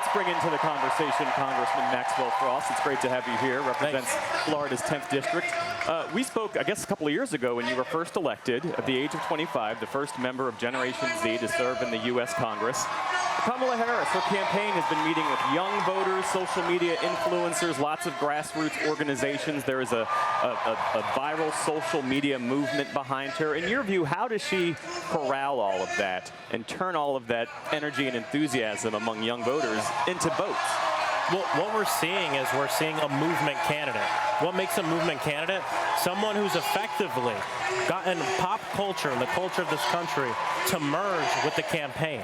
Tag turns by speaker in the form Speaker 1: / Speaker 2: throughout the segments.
Speaker 1: Let's bring into the conversation Congressman Maxwell Frost. It's great to have you here. Represents Florida's 10th District. We spoke, I guess, a couple of years ago when you were first elected at the age of 25, the first member of Generation Z to serve in the U.S. Congress. Kamala Harris, her campaign has been meeting with young voters, social media influencers, lots of grassroots organizations. There is a viral social media movement behind her. In your view, how does she corral all of that and turn all of that energy and enthusiasm among young voters into votes?
Speaker 2: Well, what we're seeing is we're seeing a movement candidate. What makes a movement candidate? Someone who's effectively gotten pop culture and the culture of this country to merge with the campaign.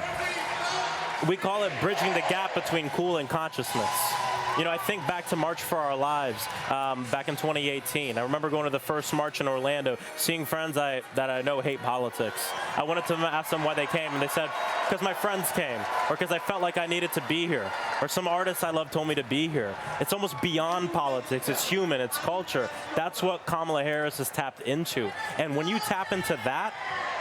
Speaker 2: We call it bridging the gap between cool and consciousness. You know, I think back to March for Our Lives back in 2018. I remember going to the first march in Orlando, seeing friends that I know hate politics. I wanted to ask them why they came, and they said, because my friends came, or because I felt like I needed to be here, or some artists I love told me to be here. It's almost beyond politics. It's human. It's culture. That's what Kamala Harris has tapped into. And when you tap into that,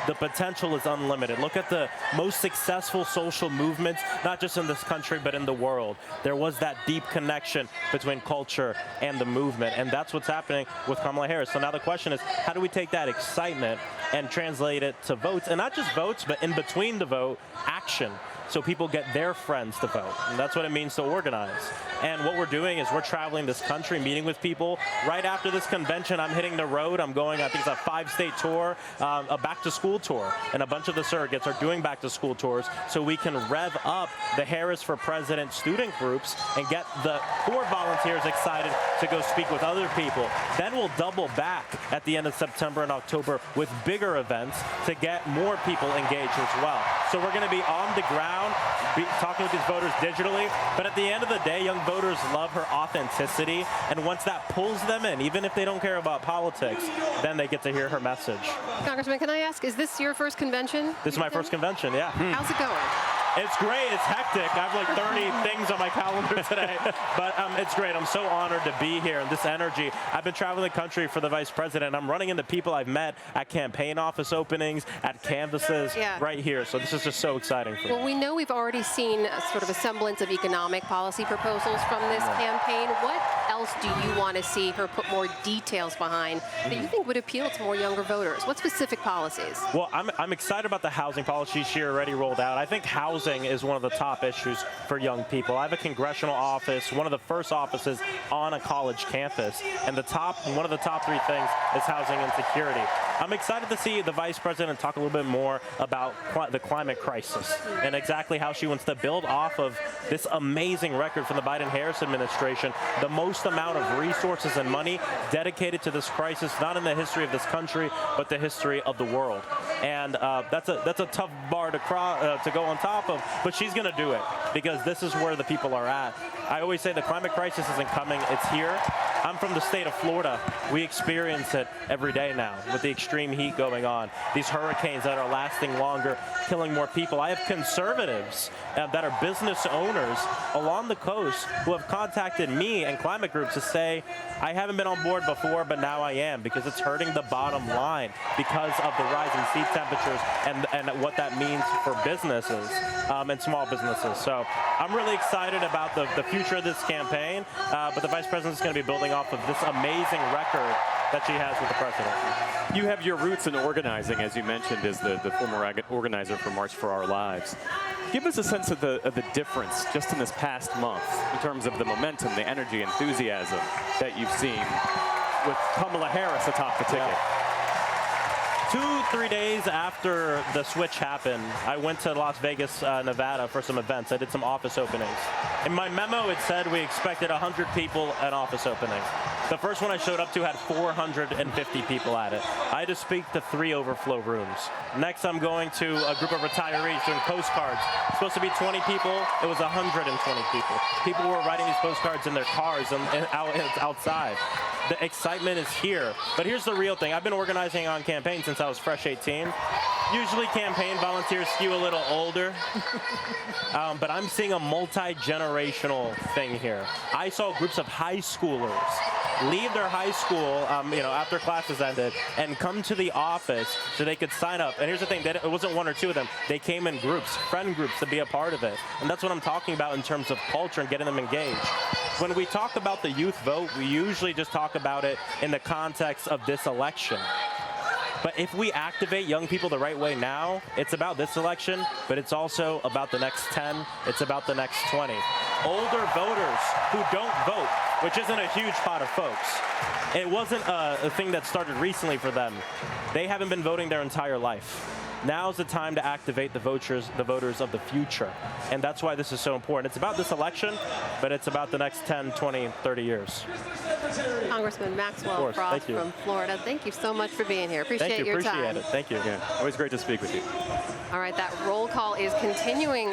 Speaker 2: the potential is unlimited. Look at the most successful social movements, not just in this country, but in the world. There was that deep connection between culture and the movement, and that's what's happening with Kamala Harris. So now the question is, how do we take that excitement and translate it to votes? And not just votes, but in between the vote, action. So people get their friends to vote. And that's what it means to organize. And what we're doing is we're traveling this country, meeting with people. Right after this convention, I'm hitting the road. I'm going, I think it's a 5-state tour, a back-to-school tour. And a bunch of the surrogates are doing back-to-school tours so we can rev up the Harris for President student groups and get the core volunteers excited to go speak with other people. Then we'll double back at the end of September and October with bigger events to get more people engaged as well. So we're going to be on the ground, talking with these voters digitally, but at the end of the day, young voters love her authenticity, and once that pulls them in, even if they don't care about politics, then they get to hear her message.
Speaker 3: Congressman, can I ask, is this your first convention?
Speaker 2: This is my first convention, yeah.
Speaker 3: How's it going?
Speaker 2: It's great. It's hectic. I have like 30 things on my calendar today, but it's great. I'm so honored to be here, and this energy. I've been traveling the country for the vice president. I'm running into people I've met at campaign office openings, at canvases, right here. So this is just so exciting for me.
Speaker 3: Well, we know we've already seen sort of a semblance of economic policy proposals from this campaign. What else do you want to see her put more details behind that you think would appeal to more younger voters? What specific policies?
Speaker 2: Well, I'm excited about the housing policy she already rolled out. I think housing is one of the top issues for young people. I have a congressional office, one of the first offices on a college campus, and one of the top 3 things is housing insecurity. I'm excited to see the vice president talk a little bit more about the climate crisis and exactly how she wants to build off of this amazing record from the Biden-Harris administration, the most amount of resources and money dedicated to this crisis, not in the history of this country, but the history of the world. And that's a tough bar to go on top of, but she's going to do it because this is where the people are at. I always say the climate crisis isn't coming, it's here. I'm from the state of Florida. We experience it every day now with the extreme heat going on. These hurricanes that are lasting longer, killing more people. I have conservatives that are business owners along the coast who have contacted me and climate groups to say, I haven't been on board before, but now I am, because it's hurting the bottom line because of the rise in sea temperatures and what that means for businesses and small businesses. So I'm really excited about the future of this campaign, but the vice president is going to be building off of this amazing record that she has with the president.
Speaker 1: You have your roots in organizing, as you mentioned, as the former organizer for March for Our Lives. Give us a sense of the difference just in this past month in terms of the momentum, the energy, enthusiasm that you've seen with Kamala Harris atop the ticket.
Speaker 2: 2-3 days after the switch happened, I went to Las Vegas, Nevada for some events. I did some office openings. In my memo, it said we expected 100 people at office opening. The first one I showed up to had 450 people at it. I had to speak to 3 overflow rooms. Next, I'm going to a group of retirees doing postcards. It's supposed to be 20 people. It was 120 people. People were writing these postcards in their cars and outside. The excitement is here. But here's the real thing. I've been organizing on campaign since I was fresh 18. Usually campaign volunteers skew a little older, but I'm seeing a multi-generational thing here. I saw groups of high schoolers leave their high school, after classes ended, and come to the office so they could sign up. And here's the thing, it wasn't one or two of them. They came in groups, friend groups, to be a part of it. And that's what I'm talking about in terms of culture and getting them engaged. When we talk about the youth vote, we usually just talk about it in the context of this election. But if we activate young people the right way now, it's about this election, but it's also about the next 10, it's about the next 20. Older voters who don't vote, which isn't a huge pot of folks, it wasn't a thing that started recently for them. They haven't been voting their entire life. Now's the time to activate the voters of the future. And that's why this is so important. It's about this election, but it's about the next 10, 20, 30 years.
Speaker 3: Congressman Maxwell Frost from Florida, thank you so much for being here. Appreciate your time.
Speaker 2: Appreciate it. Thank you.
Speaker 1: Yeah, always great to speak with you.
Speaker 3: All right, that roll call is continuing.